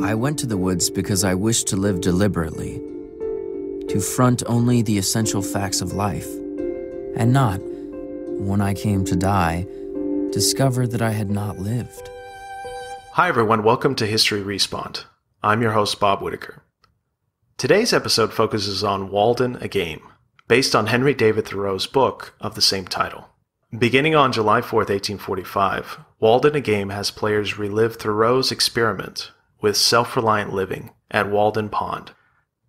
I went to the woods because I wished to live deliberately, to front only the essential facts of life, and not, when I came to die, discover that I had not lived. Hi everyone, welcome to History Respawned. I'm your host, Bob Whitaker. Today's episode focuses on Walden, a Game, based on Henry David Thoreau's book of the same title. Beginning on July 4th, 1845, Walden, a Game has players relive Thoreau's experiment with self-reliant living at Walden Pond.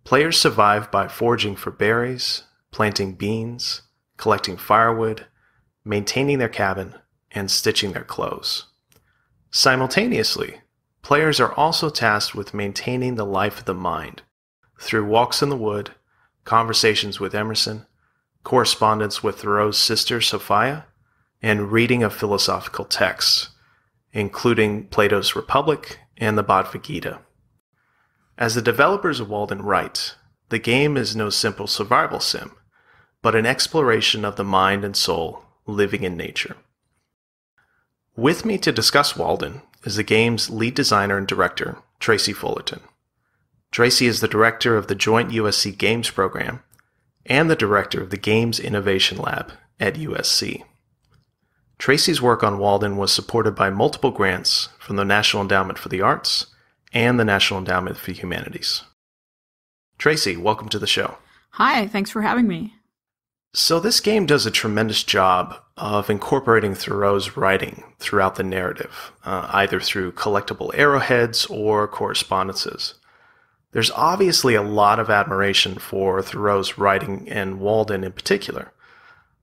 Players survive by foraging for berries, planting beans, collecting firewood, maintaining their cabin, and stitching their clothes. Simultaneously, players are also tasked with maintaining the life of the mind through walks in the wood, conversations with Emerson, correspondence with Thoreau's sister Sophia, and reading of philosophical texts, including Plato's Republic and the Bhagavad Gita. As the developers of Walden write, the game is no simple survival sim, but an exploration of the mind and soul living in nature. With me to discuss Walden is the game's lead designer and director, Tracy Fullerton. Tracy is the director of the Joint USC Games program and the director of the Games Innovation Lab at USC. Tracy's work on Walden was supported by multiple grants from the National Endowment for the Arts and the National Endowment for Humanities. Tracy, welcome to the show. Hi, thanks for having me. So this game does a tremendous job of incorporating Thoreau's writing throughout the narrative, either through collectible arrowheads or correspondences. There's obviously a lot of admiration for Thoreau's writing and Walden in particular.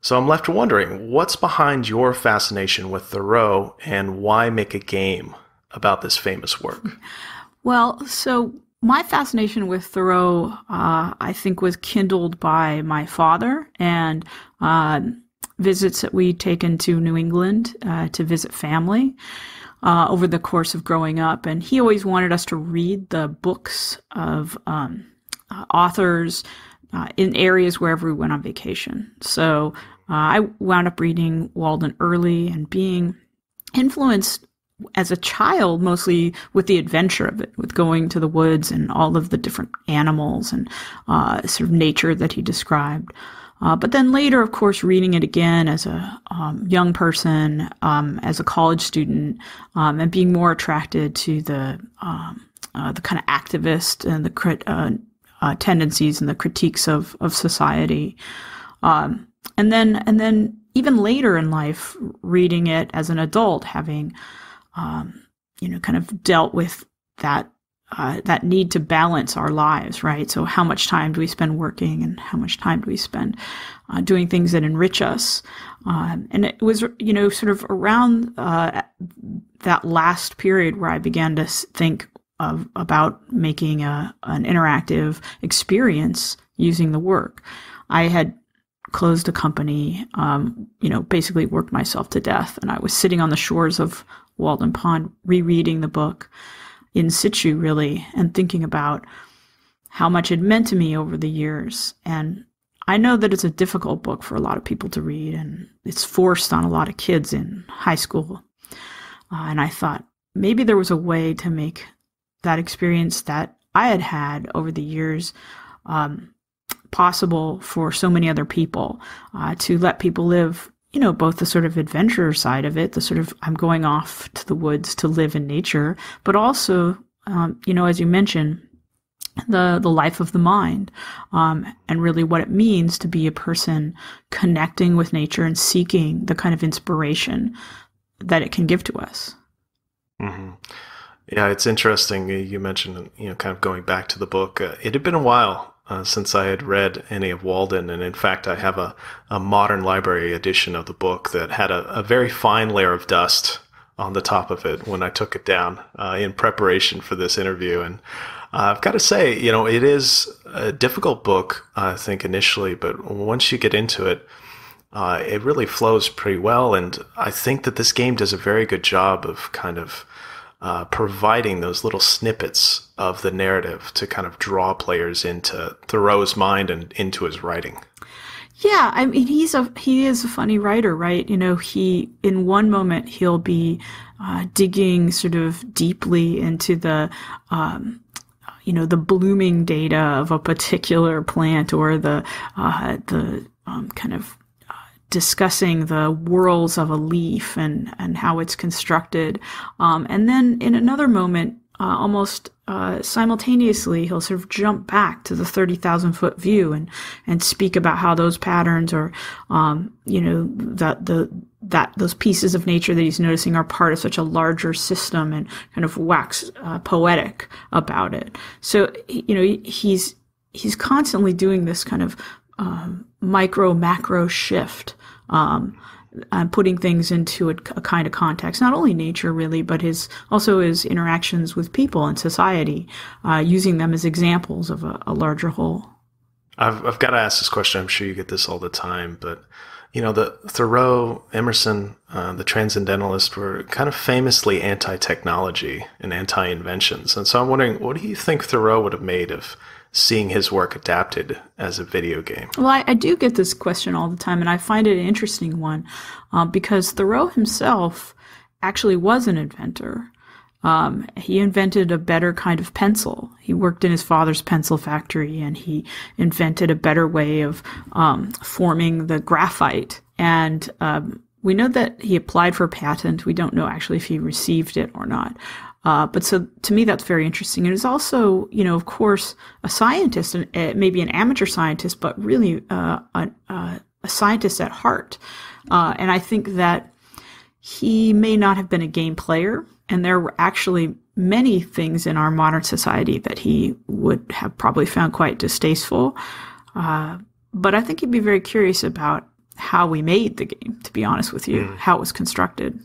So I'm left wondering, what's behind your fascination with Thoreau and why make a game about this famous work? Well, so my fascination with Thoreau, I think, was kindled by my father and visits that we'd taken to New England to visit family over the course of growing up. And he always wanted us to read the books of authors in areas wherever we went on vacation. So I wound up reading Walden early and being influenced as a child mostly with the adventure of it, with going to the woods and all of the different animals and sort of nature that he described. But then later, of course, reading it again as a young person, as a college student, and being more attracted to the kind of activist and the tendencies and the critiques of society. And then even later in life, reading it as an adult, having, kind of dealt with that need to balance our lives, right? So how much time do we spend working and how much time do we spend doing things that enrich us? And it was, sort of around that last period where I began to think about making an interactive experience using the work. I had closed a company, basically worked myself to death. And I was sitting on the shores of Walden Pond, rereading the book in situ, really, and thinking about how much it meant to me over the years. And I know that it's a difficult book for a lot of people to read, and it's forced on a lot of kids in high school. And I thought maybe there was a way to make that experience that I had had over the years possible for so many other people, to let people live, both the sort of adventure side of it, the sort of I'm going off to the woods to live in nature, but also, as you mentioned, the life of the mind, and really what it means to be a person connecting with nature and seeking the kind of inspiration that it can give to us. Mm-hmm. Yeah, it's interesting. You mentioned, kind of going back to the book. It had been a while since I had read any of Walden, and in fact, I have a modern library edition of the book that had a very fine layer of dust on the top of it when I took it down in preparation for this interview. And I've got to say, it is a difficult book, I think, initially, but once you get into it, it really flows pretty well. And I think that this game does a very good job of kind of providing those little snippets of the narrative to kind of draw players into Thoreau's mind and into his writing. Yeah, I mean, he is a funny writer, right? You know, in one moment he'll be digging sort of deeply into the blooming data of a particular plant, or the kind of discussing the whorls of a leaf and how it's constructed. And then in another moment, almost simultaneously, he'll sort of jump back to the 30,000-foot view and speak about how those patterns, or those pieces of nature that he's noticing, are part of such a larger system, and kind of wax poetic about it. So he's constantly doing this kind of micro macro shift, putting things into a kind of context, not only nature really, but also his interactions with people and society, using them as examples of a larger whole. I've got to ask this question. I'm sure you get this all the time, but the Thoreau, Emerson, the Transcendentalists were kind of famously anti-technology and anti-inventions. And so I'm wondering, what do you think Thoreau would have made of seeing his work adapted as a video game? Well, I do get this question all the time, and I find it an interesting one, because Thoreau himself actually was an inventor. He invented a better kind of pencil. He worked in his father's pencil factory, and he invented a better way of forming the graphite. And we know that he applied for a patent. We don't know actually if he received it or not. But so to me, that's very interesting. And he's also, of course, a scientist, and maybe an amateur scientist, but really a scientist at heart. And I think that he may not have been a game player, and there were actually many things in our modern society that he would have probably found quite distasteful. But I think he'd be very curious about how we made the game, to be honest with you, how it was constructed.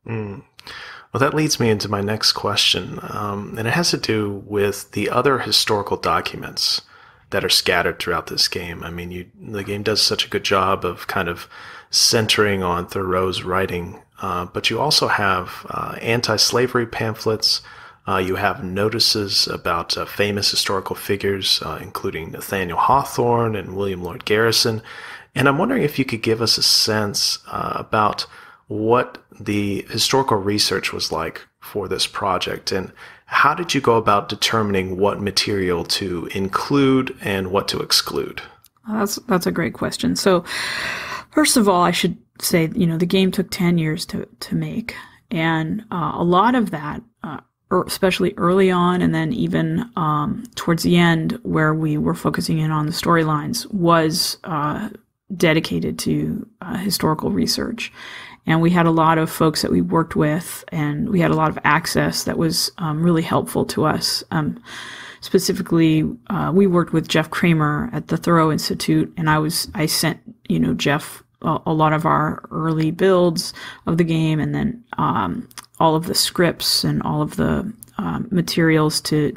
Well, that leads me into my next question, and it has to do with the other historical documents that are scattered throughout this game. I mean, the game does such a good job of kind of centering on Thoreau's writing, but you also have anti-slavery pamphlets. You have notices about famous historical figures, including Nathaniel Hawthorne and William Lloyd Garrison. And I'm wondering if you could give us a sense about what the historical research was like for this project, and how did you go about determining what material to include and what to exclude? That's a great question. So first of all, I should say, the game took 10 years to make, and a lot of that, especially early on, and then even towards the end, where we were focusing in on the storylines, was dedicated to historical research. And we had a lot of folks that we worked with, and we had a lot of access that was really helpful to us. Specifically, we worked with Jeff Kramer at the Thoreau Institute, and I sent Jeff a lot of our early builds of the game, and then all of the scripts and all of the materials to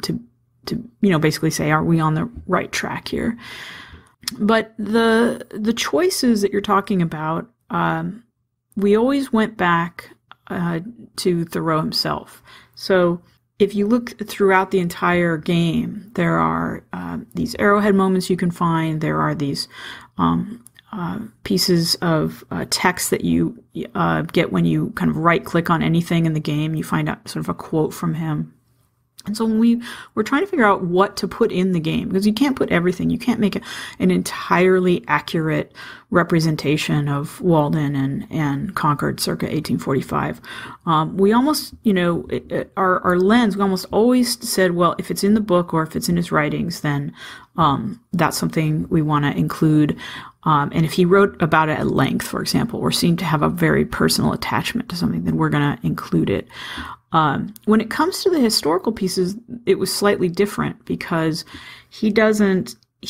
basically say, are we on the right track here? But the choices that you're talking about, we always went back to Thoreau himself. So if you look throughout the entire game, there are these arrowhead moments you can find. There are these pieces of text that you get when you kind of right-click on anything in the game. You find out sort of a quote from him. And so when we were trying to figure out what to put in the game, because you can't put everything, you can't make an entirely accurate representation of Walden and Concord circa 1845. We almost, our lens, we almost always said, well, if it's in the book or if it's in his writings, then that's something we want to include. And if he wrote about it at length, for example, or seemed to have a very personal attachment to something, then we're going to include it. When it comes to the historical pieces, it was slightly different, because he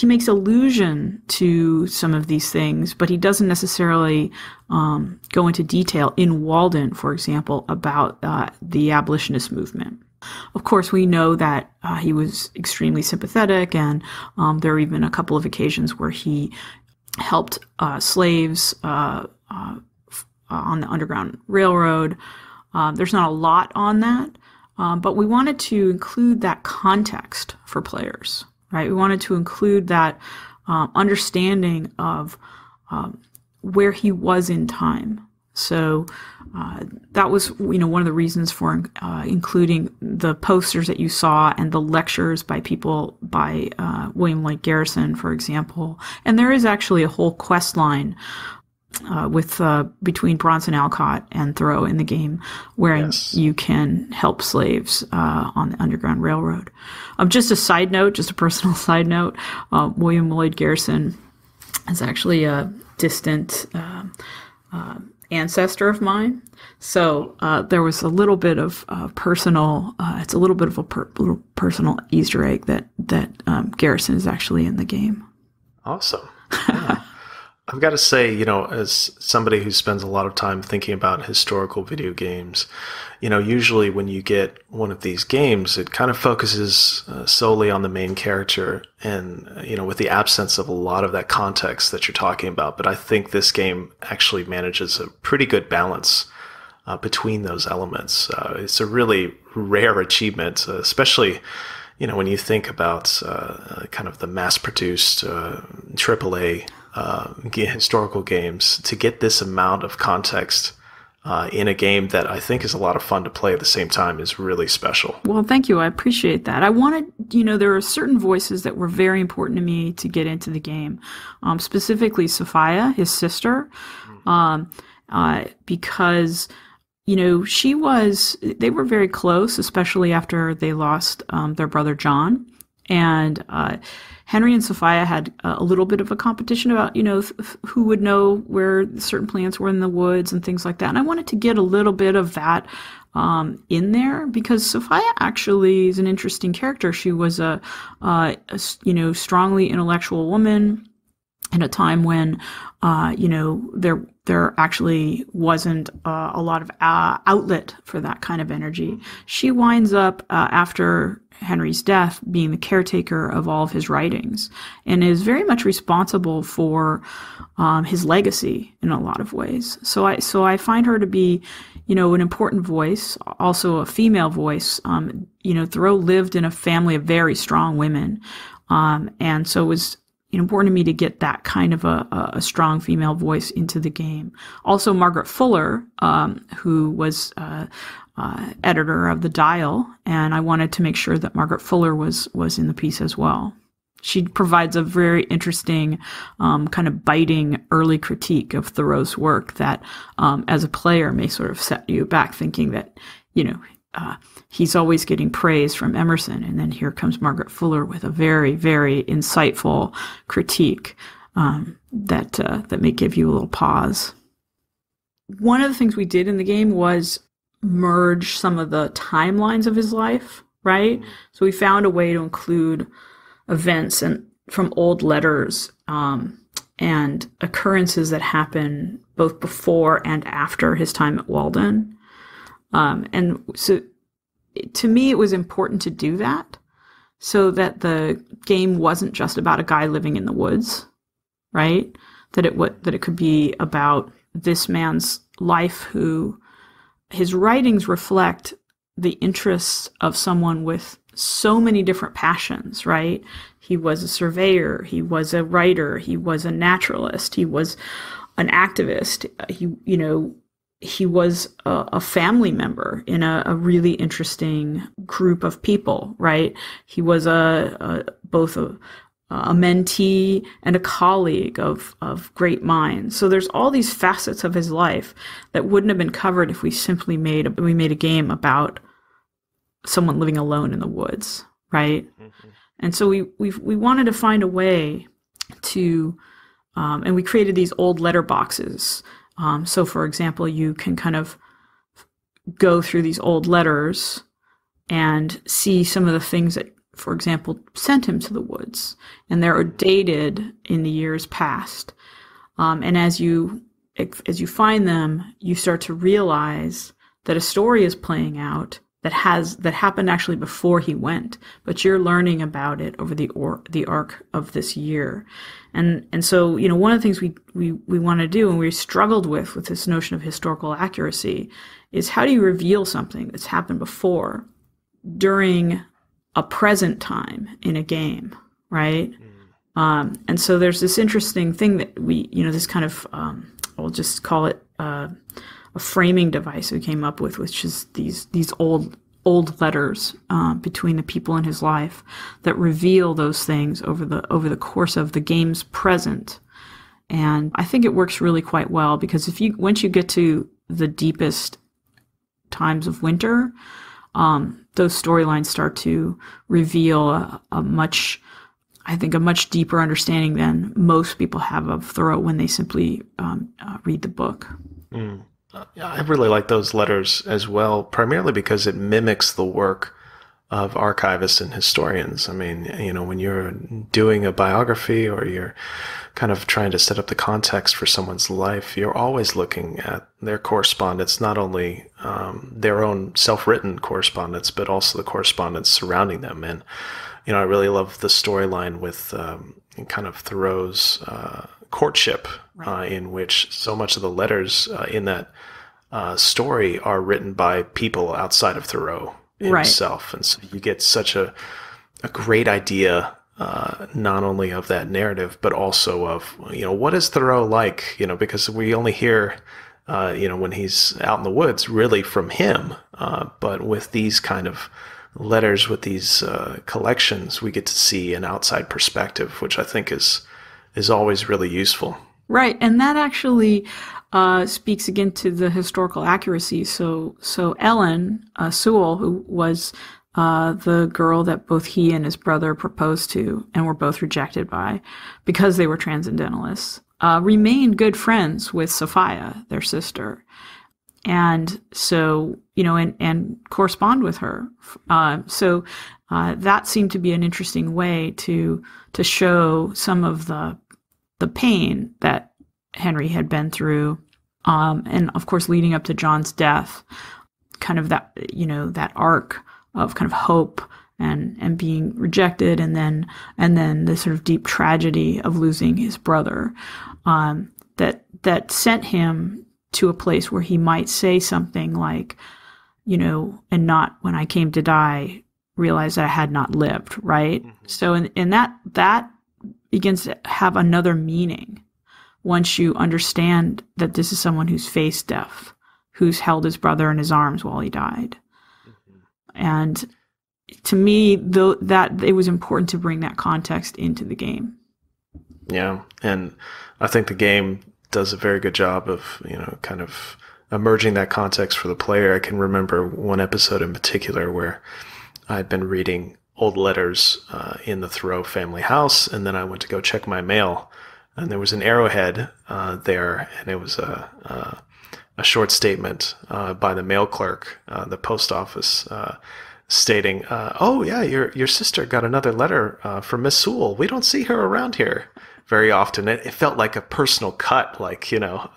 makes allusion to some of these things, but he doesn't necessarily go into detail in Walden, for example, about the abolitionist movement. Of course, we know that he was extremely sympathetic, and there are even a couple of occasions where he helped slaves on the Underground Railroad. There's not a lot on that, but we wanted to include that context for players, right? We wanted to include that understanding of where he was in time. So that was, one of the reasons for including the posters that you saw and the lectures by people, by William Lloyd Garrison, for example. And there is actually a whole quest line between Bronson Alcott and Thoreau in the game, where you can help slaves on the Underground Railroad. Just a side note, just a personal side note, William Lloyd Garrison is actually a distant ancestor of mine. So there was a little bit of personal, it's a little bit of a little personal Easter egg that Garrison is actually in the game. Awesome. Yeah. I've got to say, as somebody who spends a lot of time thinking about historical video games, usually when you get one of these games, it kind of focuses solely on the main character and, with the absence of a lot of that context that you're talking about. But I think this game actually manages a pretty good balance between those elements. It's a really rare achievement, especially, when you think about kind of the mass-produced AAA historical games, to get this amount of context in a game that I think is a lot of fun to play at the same time is really special. Well, thank you. I appreciate that. I wanted, there are certain voices that were very important to me to get into the game, specifically Sophia, his sister, because, they were very close, especially after they lost their brother John. And Henry and Sophia had a little bit of a competition about, who would know where certain plants were in the woods and things like that. And I wanted to get a little bit of that in there, because Sophia actually is an interesting character. She was a strongly intellectual woman in a time when, there actually wasn't a lot of outlet for that kind of energy. She winds up, after Henry's death, being the caretaker of all of his writings, and is very much responsible for his legacy in a lot of ways. So I find her to be, an important voice, also a female voice. Thoreau lived in a family of very strong women, and so it was important to me to get that kind of a strong female voice into the game. Also, Margaret Fuller, who was editor of the Dial, and I wanted to make sure that Margaret Fuller was in the piece as well. She provides a very interesting, kind of biting early critique of Thoreau's work that, as a player, may sort of set you back thinking that, he's always getting praise from Emerson, and then here comes Margaret Fuller with a very, very insightful critique that may give you a little pause. One of the things we did in the game was merge some of the timelines of his life, right? So we found a way to include events from old letters and occurrences that happen both before and after his time at Walden. And so to me, it was important to do that so that the game wasn't just about a guy living in the woods, right? That it could be about this man's life, who his writings reflect the interests of someone with so many different passions, right? He was a surveyor, he was a writer, he was a naturalist, he was an activist, he was a family member in a really interesting group of people, right? He was both a mentee and a colleague of great minds. So there's all these facets of his life that wouldn't have been covered if we simply made a game about someone living alone in the woods, right? Mm-hmm. And so we wanted to find a way to, and we created these old letter boxes. So, for example, you can kind of go through these old letters and see some of the things that, for example, sent him to the woods. And they're dated in the years past. And as you find them, you start to realize that a story is playing out that happened actually before he went, but you're learning about it over the arc of this year. And so, one of the things we want to do, and we struggled with this notion of historical accuracy, is how do you reveal something that's happened before during a present time in a game, right? And so there's this interesting thing that this kind of, I'll just call it a framing device we came up with, which is these old letters between the people in his life that reveal those things over the course of the game's present. And I think it works really quite well, because once you get to the deepest times of winter, those storylines start to reveal a much deeper understanding than most people have of Thoreau when they simply read the book. I really like those letters as well, primarily because it mimics the work of archivists and historians. I mean, when you're doing a biography or you're kind of trying to set up the context for someone's life, you're always looking at their correspondence, not only their own self-written correspondence, but also the correspondence surrounding them. And, I really love the storyline with kind of Thoreau's courtship, right, in which so much of the letters in that story are written by people outside of Thoreau himself. Right. And so you get such a great idea, not only of that narrative, but also of, what is Thoreau like, because we only hear, when he's out in the woods, really from him. But with these kind of letters, with these collections, we get to see an outside perspective, which I think is always really useful. Right. And that actually speaks again to the historical accuracy. So Ellen Sewell, who was the girl that both he and his brother proposed to and were both rejected by because they were transcendentalists, remained good friends with Sophia, their sister. And so, and correspond with her. So that seemed to be an interesting way to show some of the pain that Henry had been through. And of course, leading up to John's death, kind of that, that arc of kind of hope and being rejected, and then the sort of deep tragedy of losing his brother, that sent him to a place where he might say something like, and not when I came to die, realize that I had not lived, right? Mm-hmm. So in that begins to have another meaning once you understand that this is someone who's faced death, who's held his brother in his arms while he died. Mm-hmm. And to me, that it was important to bring that context into the game. Yeah, and I think the game does a very good job of, kind of emerging that context for the player. I can remember one episode in particular where I'd been reading old letters in the Thoreau family house, and then I went to go check my mail, and there was an arrowhead there, and it was a short statement by the mail clerk, the post office, stating, "Oh yeah, your sister got another letter from Miss Sewell. We don't see her around here very often." It felt like a personal cut, like,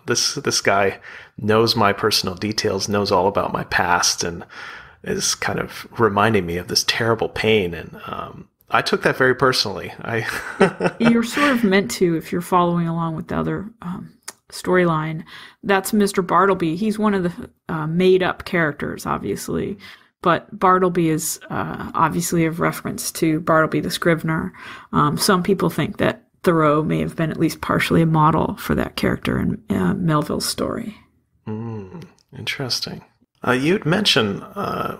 this guy knows my personal details, knows all about my past, and is kind of reminding me of this terrible pain. And I took that very personally. You're sort of meant to, if you're following along with the other storyline. That's Mr. Bartleby. He's one of the made-up characters, obviously. But Bartleby is obviously a reference to Bartleby the Scrivener. Some people think that Thoreau may have been at least partially a model for that character in Melville's story. Interesting. You'd mentioned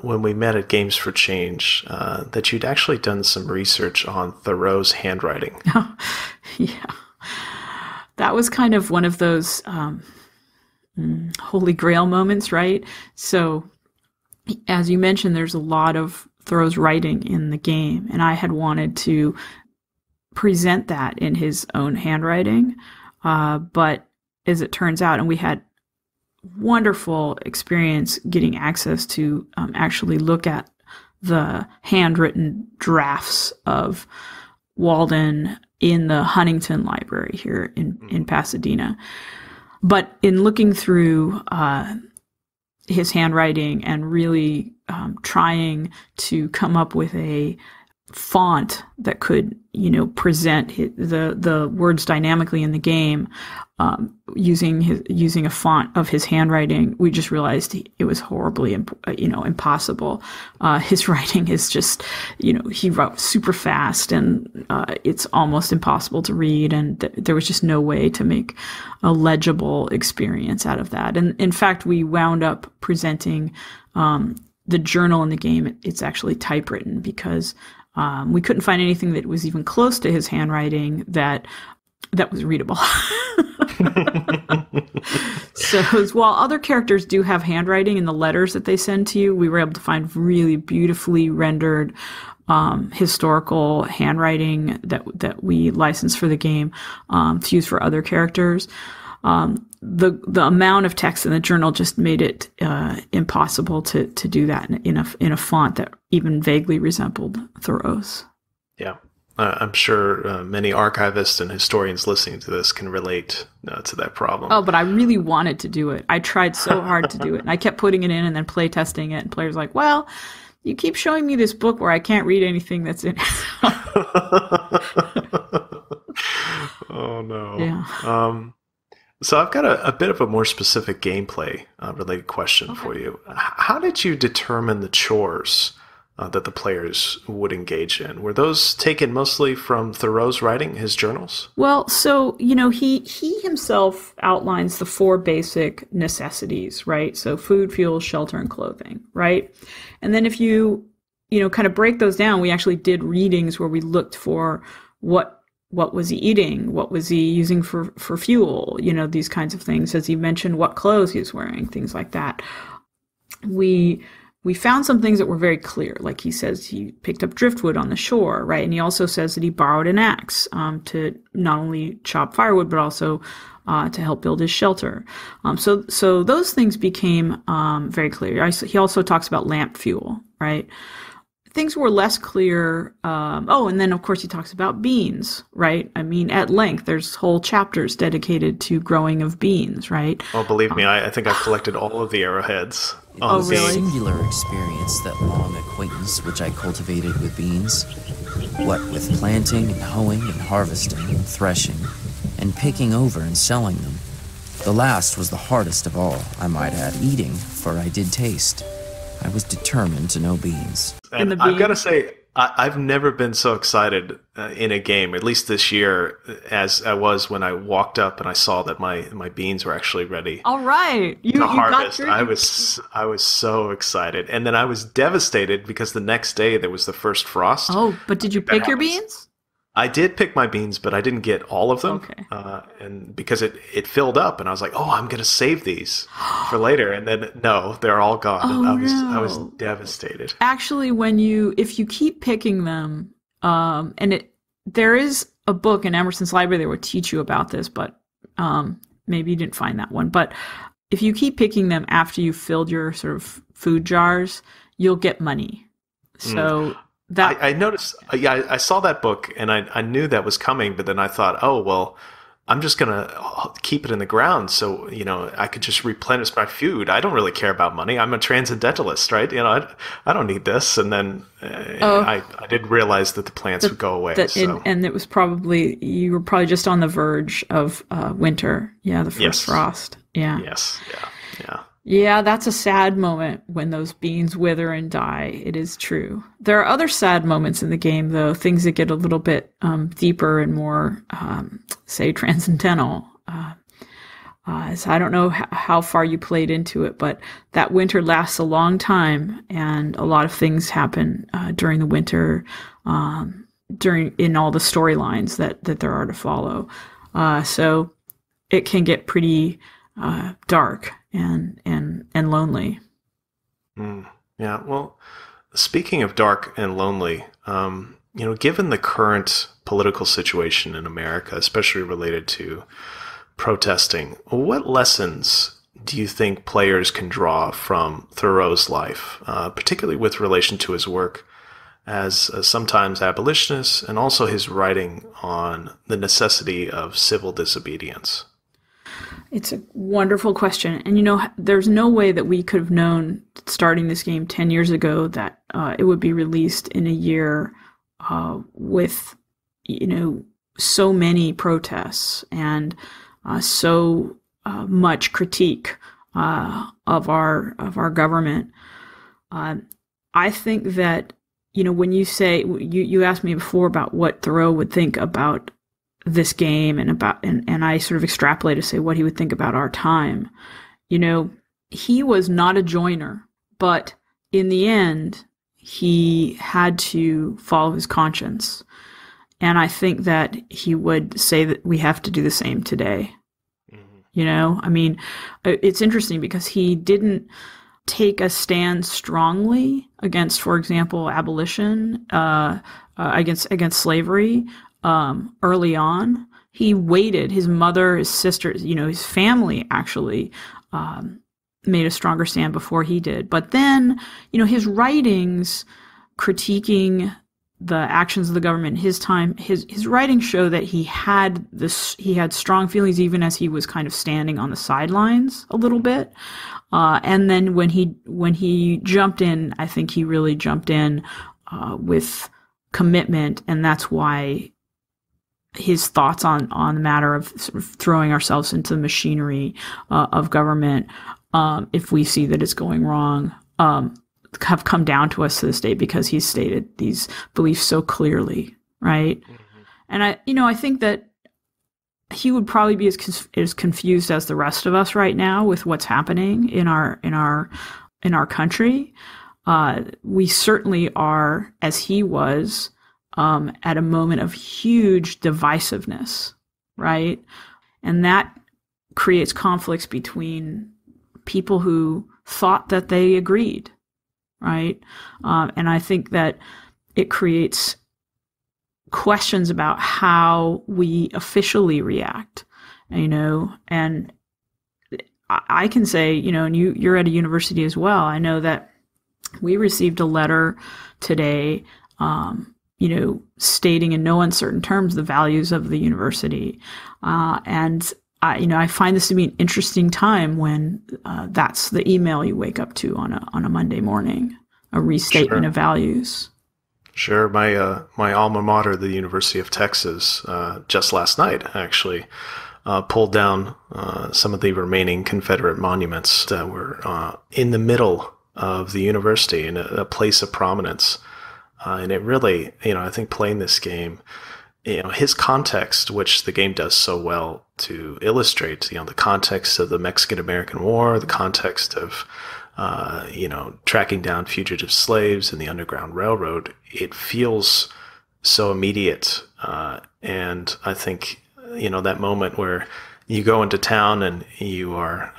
when we met at Games for Change that you'd actually done some research on Thoreau's handwriting. Oh, yeah. That was kind of one of those holy grail moments, right? So, as you mentioned, there's a lot of Thoreau's writing in the game, and I had wanted to present that in his own handwriting, but as it turns out, and we had wonderful experience getting access to actually look at the handwritten drafts of Walden in the Huntington Library here in Pasadena. But in looking through his handwriting and really trying to come up with a font that could, present the words dynamically in the game, using a font of his handwriting, we just realized it was horribly, impossible. His writing is just, he wrote super fast, and it's almost impossible to read, and there was just no way to make a legible experience out of that. And in fact, we wound up presenting the journal in the game. It's actually typewritten because we couldn't find anything that was even close to his handwriting that was readable. So while other characters do have handwriting in the letters that they send to you, we were able to find really beautifully rendered historical handwriting that we licensed for the game to use for other characters. The amount of text in the journal just made it impossible to do that in a font that even vaguely resembled Thoreau's. Yeah. I'm sure many archivists and historians listening to this can relate to that problem. Oh, but I really wanted to do it. I tried so hard to do it. And I kept putting it in and then play testing it. And players were like, well, you keep showing me this book where I can't read anything that's in it. Oh, no. Yeah. So I've got a bit of a more specific gameplay related question for you. How did you determine the chores that the players would engage in? Were those taken mostly from Thoreau's writing, his journals? Well, so, he himself outlines the 4 basic necessities, right? So food, fuel, shelter, and clothing, right? And then if you, kind of break those down, we actually did readings where we looked for what was he eating? What was he using for fuel? These kinds of things. As he mentioned, what clothes he was wearing, things like that. We found some things that were very clear. Like he says he picked up driftwood on the shore, right? And he also says that he borrowed an axe to not only chop firewood, but also to help build his shelter. So those things became very clear. He also talks about lamp fuel, right? Things were less clear. And then, of course, he talks about beans, right? I mean, at length, there's whole chapters dedicated to growing of beans, right? Oh, believe me, I think I've collected all of the arrowheads. It was a singular experience, that long acquaintance which I cultivated with beans. What with planting and hoeing and harvesting and threshing and picking over and selling them. The last was the hardest of all, I might add, eating, for I did taste. I was determined to know beans. And I've got to say, I've never been so excited in a game, at least this year, as I was when I walked up and I saw that my beans were actually ready. All right, you harvest. Got I was so excited, and then I was devastated because the next day there was the first frost. Oh, but did you pick your beans? I did pick my beans, but I didn't get all of them. Okay. And because it filled up, and I was like, "Oh, I'm going to save these for later." And then no, they're all gone. Oh, and I was devastated. Actually, if you keep picking them, there is a book in Emerson's library that would teach you about this, but maybe you didn't find that one. But if you keep picking them after you've filled your sort of food jars, you'll get money. So. I noticed, I saw that book and I knew that was coming, but then I thought, oh, well, I'm just going to keep it in the ground so, I could just replenish my food. I don't really care about money. I'm a transcendentalist, right? I don't need this. And then I didn't realize that the plants would go away. And it was you were probably just on the verge of winter. Yeah, the first frost. Yeah. Yes, yeah. Yeah, that's a sad moment when those beans wither and die. It is true. There are other sad moments in the game, though, things that get a little bit deeper and more, say, transcendental. So I don't know how far you played into it, but that winter lasts a long time, and a lot of things happen during the winter, in all the storylines that there are to follow. So it can get pretty dark and lonely. Yeah. Well, speaking of dark and lonely, given the current political situation in America, especially related to protesting, what lessons do you think players can draw from Thoreau's life, particularly with relation to his work as a sometimes abolitionist and also his writing on the necessity of civil disobedience? It's a wonderful question. And, there's no way that we could have known starting this game 10 years ago that it would be released in a year with, so many protests and so much critique of our government. I think that, when you say, you asked me before about what Thoreau would think about this game and I sort of extrapolate to say what he would think about our time. He was not a joiner, but in the end, he had to follow his conscience. And I think that he would say that we have to do the same today. Mm-hmm. It's interesting because he didn't take a stand strongly against, for example, abolition, against slavery early on. He waited. His mother, his sisters, his family actually made a stronger stand before he did. But then, his writings critiquing the actions of the government in his time, his writings show that he had strong feelings even as he was kind of standing on the sidelines a little bit. And then when he jumped in, I think he really jumped in with commitment, and that's why his thoughts on the matter of sort of throwing ourselves into the machinery of government, if we see that it's going wrong, have come down to us to this day because he's stated these beliefs so clearly, right? Mm-hmm. And I think that he would probably be as confused as the rest of us right now with what's happening in our country. We certainly are, as he was, at a moment of huge divisiveness, right? And that creates conflicts between people who thought that they agreed, right? And I think that it creates questions about how we officially react, and I can say, and you're at a university as well. I know that we received a letter today, stating in no uncertain terms the values of the university. And I find this to be an interesting time when that's the email you wake up to on a Monday morning, a restatement of values. Sure. My alma mater, the University of Texas, just last night actually pulled down some of the remaining Confederate monuments that were in the middle of the university in a place of prominence. And it really, I think playing this game, his context, which the game does so well to illustrate, the context of the Mexican-American War, the context of, tracking down fugitive slaves and the Underground Railroad, it feels so immediate. And I think, that moment where you go into town and you are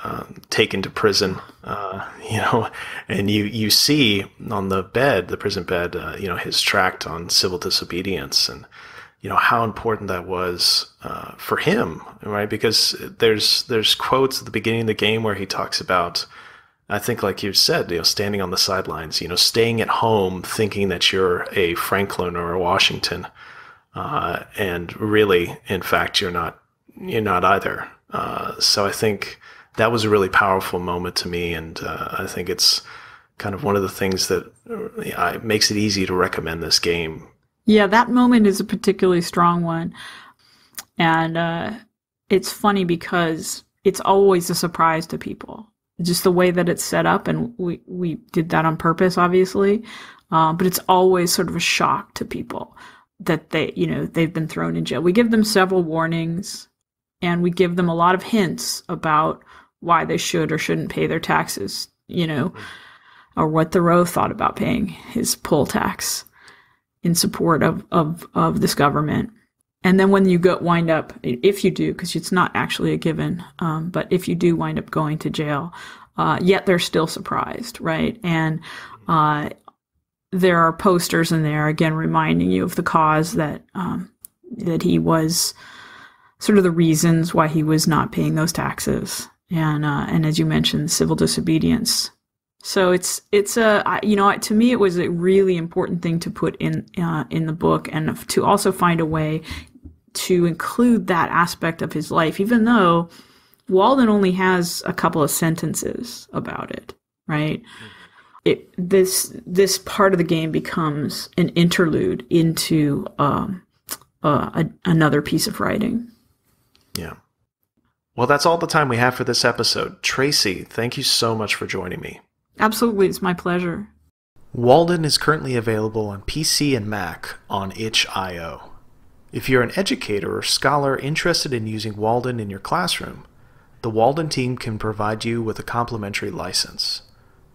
taken to prison, and you see on the bed, the prison bed, his tract on civil disobedience, and how important that was for him, right? Because there's quotes at the beginning of the game where he talks about, I think, like you said, standing on the sidelines, staying at home, thinking that you're a Franklin or a Washington, and really, in fact, you're not either. So I think that was a really powerful moment to me, and I think it's kind of one of the things that makes it easy to recommend this game. Yeah, that moment is a particularly strong one. And it's funny because it's always a surprise to people. Just the way that it's set up, and we did that on purpose, obviously. But it's always sort of a shock to people that they've been thrown in jail. We give them several warnings, and we give them a lot of hints about why they should or shouldn't pay their taxes, or what Thoreau thought about paying his poll tax in support of this government. And then when you wind up, if you do, because it's not actually a given, but if you do wind up going to jail, yet they're still surprised, right? And there are posters in there, again, reminding you of the cause that he was, sort of the reasons why he was not paying those taxes. And as you mentioned, civil disobedience. So it's to me, it was a really important thing to put in the book, and to also find a way to include that aspect of his life, even though Walden only has a couple of sentences about it, right? this part of the game becomes an interlude into another piece of writing. Yeah. Well, that's all the time we have for this episode. Tracy, thank you so much for joining me. Absolutely, it's my pleasure. Walden is currently available on PC and Mac on itch.io. If you're an educator or scholar interested in using Walden in your classroom, the Walden team can provide you with a complimentary license.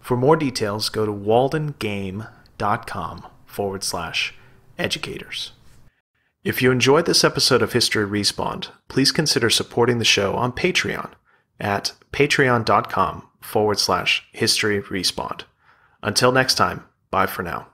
For more details, go to waldengame.com/educators. If you enjoyed this episode of History Respawned, please consider supporting the show on Patreon at patreon.com/History Respawned. Until next time, bye for now.